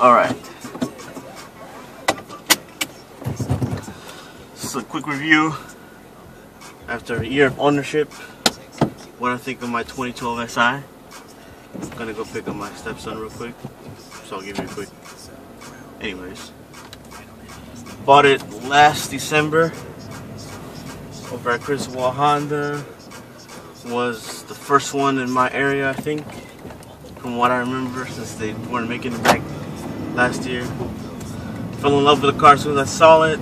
Alright. Just a quick review after a year of ownership. What I think of my 2012 SI. I'm gonna go pick up my stepson real quick, so I'll give you a quick. Anyways, bought it last December over at Chris Wall Honda. Was the first one in my area, I think, from what I remember, since they weren't making it back last year. Fell in love with the car as soon as I saw it,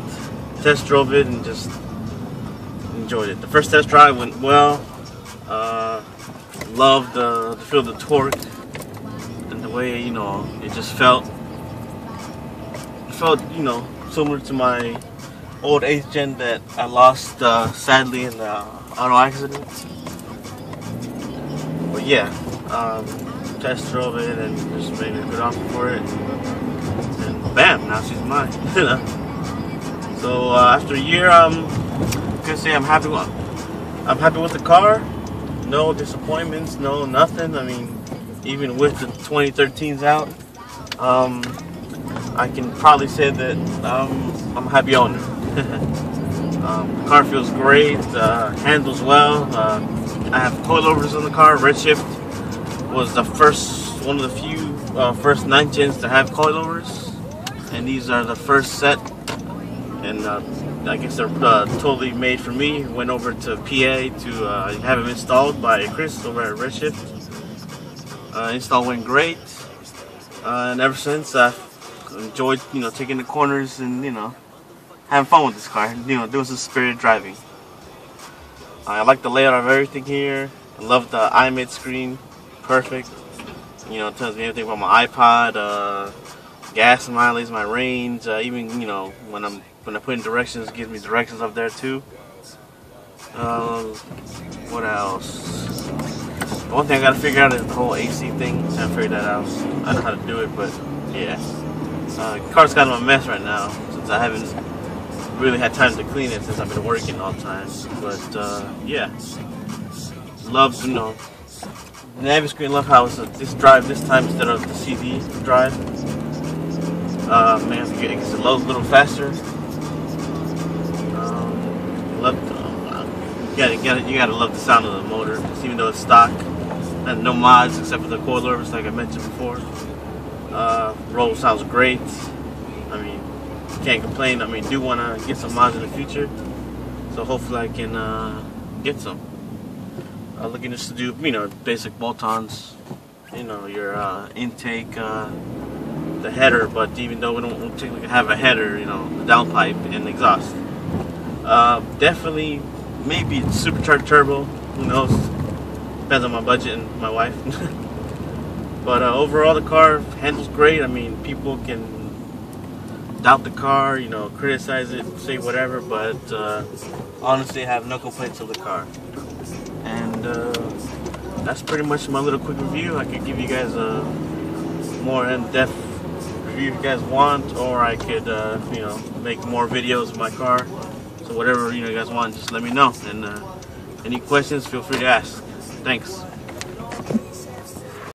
test drove it, and just enjoyed it. The first test drive went well. Loved the feel of the torque and the way, you know, it just felt, you know, similar to my old 8th gen that I lost sadly in the auto accident. But yeah, test drove it and just made a good offer for it, and bam, now she's mine. So after a year, I'm gonna say I'm happy with the car. No disappointments, no nothing. I mean, even with the 2013s out, I can probably say that I'm a happy owner. The car feels great, handles well. I have coilovers in the car. Redshift was the one of the few first 9 gens to have coilovers, and these are the first set. And I guess they're totally made for me. Went over to PA to have them installed by Chris over at Redshift. Install went great, and ever since I've enjoyed, you know, taking the corners and, you know, having fun with this car. You know, doing some spirited driving. I like the layout of everything here. I love the iMid screen, perfect. You know, it tells me everything about my iPod, gas mileage, my range, even, you know, when I put in directions, it gives me directions up there too. What else? The one thing I gotta figure out is the whole AC thing. I haven't figured that out. I know how to do it, but yeah. The car's kind of a mess right now since I haven't really had time to clean it since I've been working all the time. But yeah, love, you know, the Navy screen. Love how it's this drive this time instead of the CD drive. Man, it's a little faster. You gotta love the sound of the motor, just even though it's stock and no mods except for the coilovers, like I mentioned before. Roll sounds great. I mean, can't complain. I mean, do want to get some mods in the future, so hopefully I can get some. Looking just to do, you know, basic bolt-ons. You know, your intake, the header, but even though we don't technically have a header, you know, the downpipe and the exhaust. Definitely, maybe supercharged turbo. Who knows? Depends on my budget and my wife. But overall, the car handles great. I mean, people can doubt the car, you know, criticize it, say whatever, but honestly, I have no complaints of the car. And that's pretty much my little quick review. I could give you guys a more in-depth review if you guys want, or I could, you know, make more videos of my car. So whatever, you know, you guys want, just let me know. And any questions, feel free to ask. Thanks.